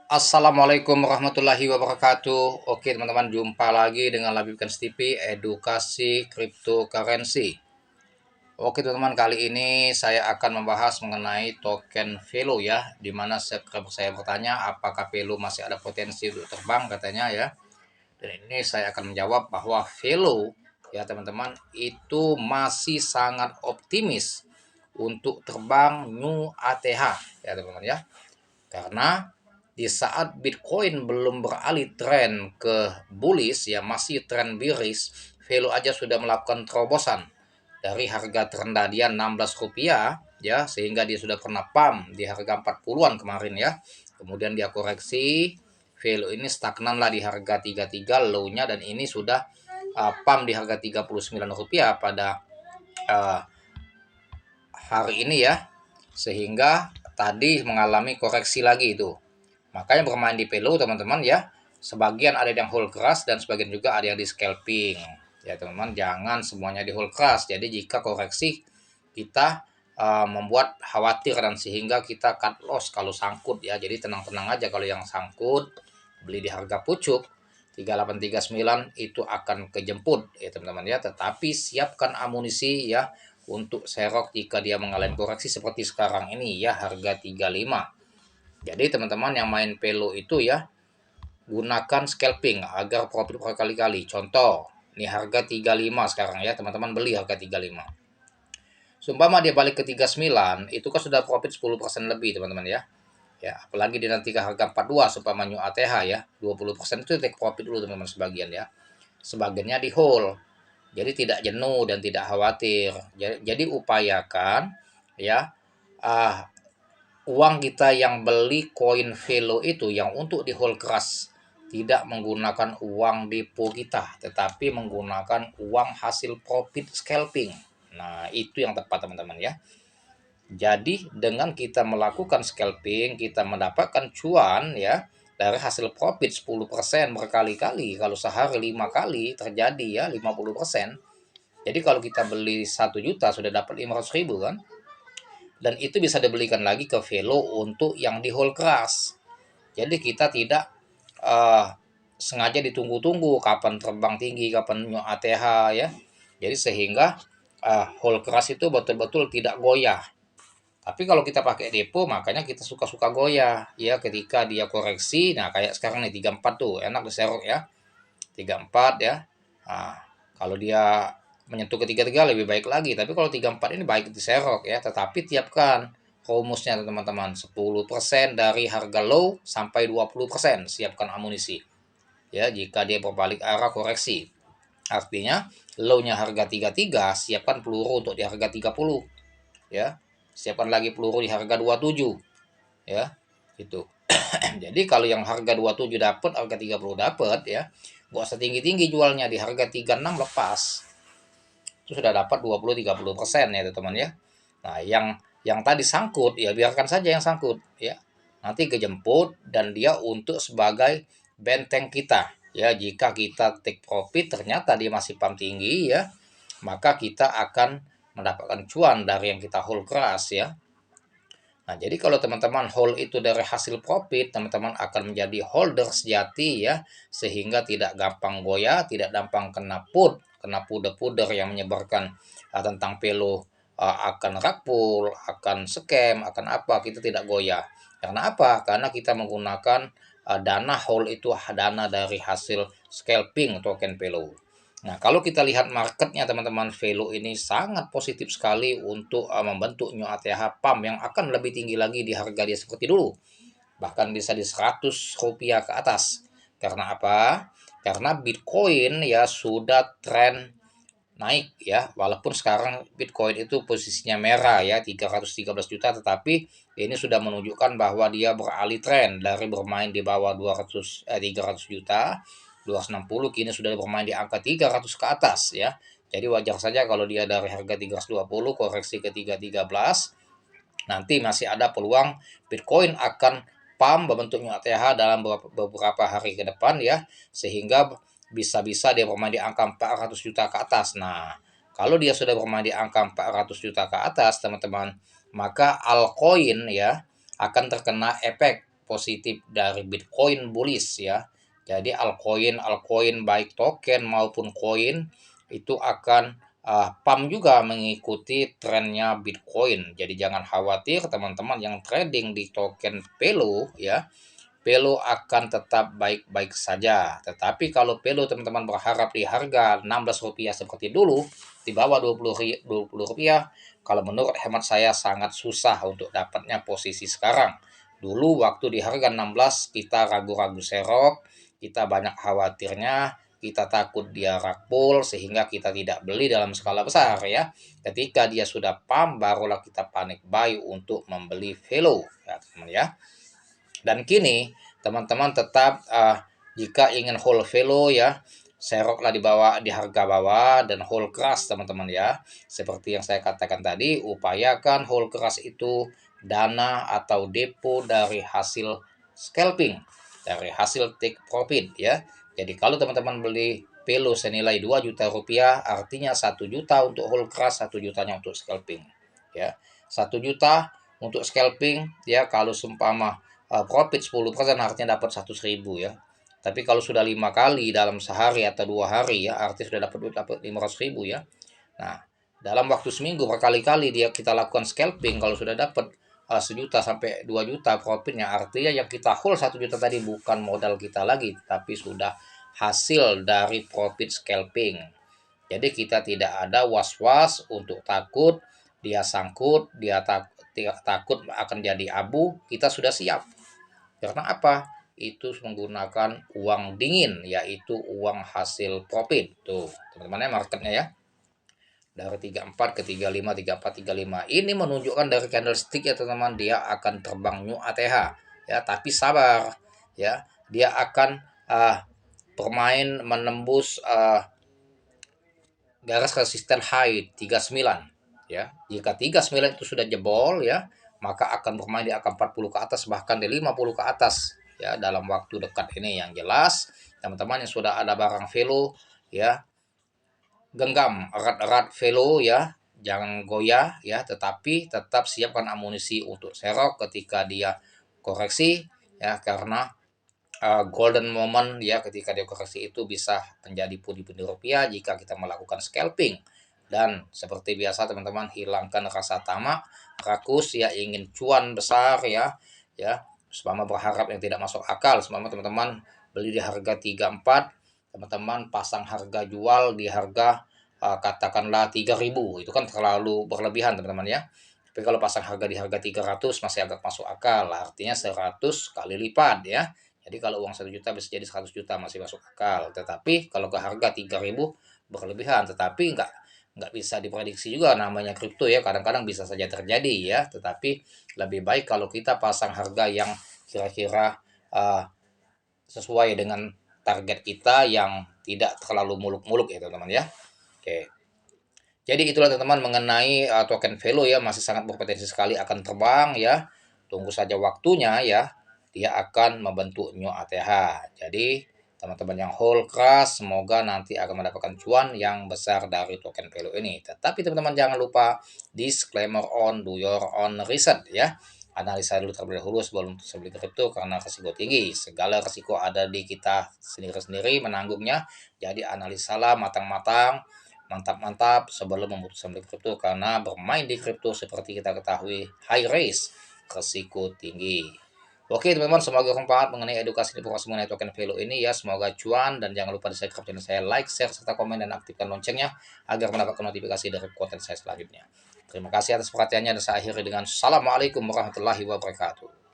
Assalamualaikum warahmatullahi wabarakatuh. Oke teman-teman, jumpa lagi dengan Labibkan TV Edukasi Cryptocurrency. Oke teman-teman, kali ini saya akan membahas mengenai token Velo ya, dimana subscriber saya bertanya apakah Velo masih ada potensi untuk terbang katanya ya. Dan ini saya akan menjawab bahwa Velo ya teman-teman itu masih sangat optimis untuk terbang New ATH ya teman-teman ya. Karena di saat Bitcoin belum beralih tren ke bullish ya, masih tren bearish, Velo aja sudah melakukan terobosan dari harga terendah dia 16 rupiah ya, sehingga dia sudah pernah pump di harga 40-an kemarin ya. Kemudian dia koreksi, Velo ini stagnan lah di harga 33 low-nya, dan ini sudah pump di harga 39 rupiah pada uh, hari ini ya, sehingga tadi mengalami koreksi lagi itu. Makanya bermain di Velo teman-teman ya, sebagian ada yang hold keras dan sebagian juga ada yang di scalping. Ya teman-teman, jangan semuanya di hold keras. Jadi jika koreksi kita membuat khawatir dan sehingga kita cut loss kalau sangkut ya. Jadi tenang-tenang aja, kalau yang sangkut beli di harga pucuk 3839 itu akan kejemput ya teman-teman ya. Tetapi siapkan amunisi ya untuk serok jika dia mengalami koreksi seperti sekarang ini ya, harga 35. Jadi teman-teman yang main Velo itu ya, gunakan scalping agar profit berkali-kali. Contoh, ini harga 35 sekarang ya, teman-teman beli harga 35. Sumpama dia balik ke 39, itu kan sudah profit 10% lebih teman-teman ya. Ya, apalagi dia nanti ke harga 42 sumpama New ATH ya, 20% itu take profit dulu teman-teman sebagian ya. Sebagiannya di hold. Jadi tidak jenuh dan tidak khawatir. Jadi upayakan ya, uang kita yang beli koin Velo itu yang untuk di hold keras, tidak menggunakan uang depo kita, tetapi menggunakan uang hasil profit scalping. Nah, itu yang tepat teman-teman ya. Jadi dengan kita melakukan scalping, kita mendapatkan cuan ya dari hasil profit 10% berkali-kali. Kalau sehari 5 kali terjadi ya 50%. Jadi kalau kita beli 1 juta sudah dapat 500 ribu kan. Dan itu bisa dibelikan lagi ke Velo untuk yang di hold keras. Jadi kita tidak uh, sengaja ditunggu-tunggu kapan terbang tinggi, kapan nyo ATH ya. Jadi sehingga hold keras itu betul-betul tidak goyah. Tapi kalau kita pakai depo, makanya kita suka-suka goyah ya ketika dia koreksi. Nah, kayak sekarang nih 34 tuh, enak diserok ya. 34 ya. Nah, kalau dia menyentuh ketiga-tiga lebih baik lagi. Tapi kalau 34 ini baik diserok ya. Tetapi tiapkan rumusnya teman-teman. 10% dari harga low sampai 20%. Siapkan amunisi. Ya, jika dia berbalik arah koreksi. Artinya low-nya harga 33, siapkan peluru untuk di harga 30. Ya. Siapkan lagi peluru di harga 27. Ya. Itu. Jadi kalau yang harga 27 dapat, harga 30 dapat ya, gak usah tinggi-tinggi jualnya, di harga 36 lepas. Itu sudah dapat 20-30% ya teman-teman ya. Nah, yang tadi sangkut ya biarkan saja yang sangkut ya. Nanti kejemput dan dia untuk sebagai benteng kita. Ya, jika kita take profit ternyata dia masih pump tinggi ya, maka kita akan mendapatkan cuan dari yang kita hold keras ya. Nah, jadi kalau teman-teman hold itu dari hasil profit, teman-teman akan menjadi holder sejati ya, sehingga tidak gampang goyah, tidak gampang kena puder-puder yang menyebarkan tentang Velo akan rakpul, akan scam, akan apa, kita tidak goyah. Karena apa? Karena kita menggunakan dana hold itu dana dari hasil scalping token Velo. Nah, kalau kita lihat marketnya teman-teman, Velo ini sangat positif sekali untuk membentuk new ATH pump yang akan lebih tinggi lagi di harga dia seperti dulu. Bahkan bisa di 100 rupiah ke atas. Karena apa? Karena Bitcoin ya sudah tren naik ya. Walaupun sekarang Bitcoin itu posisinya merah ya, 313 juta, tetapi ini sudah menunjukkan bahwa dia beralih tren dari bermain di bawah 300 juta, 260, kini sudah bermain di angka 300 ke atas ya. Jadi wajar saja kalau dia dari harga 320 koreksi ke 313, nanti masih ada peluang Bitcoin akan pump berbentuknya ATH dalam beberapa hari ke depan ya, sehingga bisa-bisa dia bermain di angka 400 juta ke atas. Nah, kalau dia sudah bermain di angka 400 juta ke atas teman-teman, maka altcoin ya akan terkena efek positif dari Bitcoin bullish ya. Jadi altcoin baik token maupun koin itu akan pump juga mengikuti trennya Bitcoin. Jadi jangan khawatir teman-teman yang trading di token Pelo ya. Pelo akan tetap baik-baik saja. Tetapi kalau Pelo teman-teman berharap di harga Rp16 seperti dulu, di bawah Rp20, kalau menurut hemat saya sangat susah untuk dapatnya posisi sekarang. Dulu waktu di harga 16 kita ragu-ragu serok, kita banyak khawatirnya, kita takut dia rakpul sehingga kita tidak beli dalam skala besar ya. Ketika dia sudah pump barulah kita panic buy untuk membeli Velo ya teman ya. Dan kini teman-teman tetap jika ingin hold Velo ya, seroklah di harga bawah dan hold keras teman-teman ya. Seperti yang saya katakan tadi, upayakan hold keras itu dana atau depo dari hasil scalping, dari hasil take profit ya. Jadi kalau teman-teman beli Velo senilai Rp2 juta, artinya 1 juta untuk hold keras, 1 jutanya untuk scalping ya. 1 juta untuk scalping ya, kalau seumpama profit 10% artinya dapat 100.000 ya. Tapi kalau sudah 5 kali dalam sehari atau 2 hari ya, artinya sudah dapat 500.000 ya. Nah, dalam waktu seminggu berkali-kali kita lakukan scalping, kalau sudah dapat 1 juta sampai 2 juta profitnya, artinya yang kita hold 1 juta tadi bukan modal kita lagi, tapi sudah hasil dari profit scalping. Jadi kita tidak ada was-was untuk takut dia sangkut, takut akan jadi abu, kita sudah siap. Karena apa? Itu menggunakan uang dingin, yaitu uang hasil profit. Tuh, teman-teman ya marketnya ya. Dari 34 ke 35, 34, 35. Ini menunjukkan dari candlestick ya teman-teman, dia akan terbang new ATH. Ya, tapi sabar. Ya, dia akan bermain menembus garis resisten high 39 ya. Jika 39 itu sudah jebol ya, maka akan bermain di angka 40 ke atas, bahkan di 50 ke atas ya dalam waktu dekat ini. Yang jelas teman-teman yang sudah ada barang Velo ya, genggam erat-erat Velo ya, jangan goyah ya, tetapi tetap siapkan amunisi untuk serok ketika dia koreksi ya, karena golden moment ya, ketika dia koreksi itu bisa menjadi pundi-pundi rupiah jika kita melakukan scalping. Dan seperti biasa teman-teman, hilangkan rasa tamak, rakus ya, ingin cuan besar ya, selama berharap yang tidak masuk akal. Selama teman-teman beli di harga 34, teman-teman pasang harga jual di harga katakanlah 3.000, itu kan terlalu berlebihan teman-teman ya. Tapi kalau pasang harga di harga 300 masih agak masuk akal, artinya 100 kali lipat ya. Jadi kalau uang 1 juta bisa jadi 100 juta, masih masuk akal. Tetapi kalau ke harga 3.000 berlebihan, tetapi nggak bisa diprediksi juga, namanya kripto ya, kadang-kadang bisa saja terjadi ya. Tetapi lebih baik kalau kita pasang harga yang kira-kira sesuai dengan target kita, yang tidak terlalu muluk-muluk ya teman-teman ya. Oke. Jadi itulah teman-teman mengenai token Velo ya, masih sangat berpotensi sekali akan terbang ya. Tunggu saja waktunya ya, dia akan membentuk new ATH. Jadi teman-teman yang hold keras semoga nanti akan mendapatkan cuan yang besar dari token Velo ini. Tetapi teman-teman jangan lupa disclaimer on, do your own research ya. Analisa dulu terlebih dahulu sebelum beli kripto, karena risiko tinggi. Segala risiko ada di kita sendiri-sendiri menanggungnya. Jadi analisalah matang-matang, mantap-mantap sebelum memutuskan beli kripto, karena bermain di kripto seperti kita ketahui high risk, risiko tinggi. Oke teman-teman, semoga bermanfaat mengenai edukasi dan informasi mengenai token Velo ini ya. Semoga cuan, dan jangan lupa di subscribe channel saya, like, share, serta komen, dan aktifkan loncengnya agar mendapatkan notifikasi dari konten saya selanjutnya. Terima kasih atas perhatiannya, dan saya akhiri dengan Assalamualaikum warahmatullahi wabarakatuh.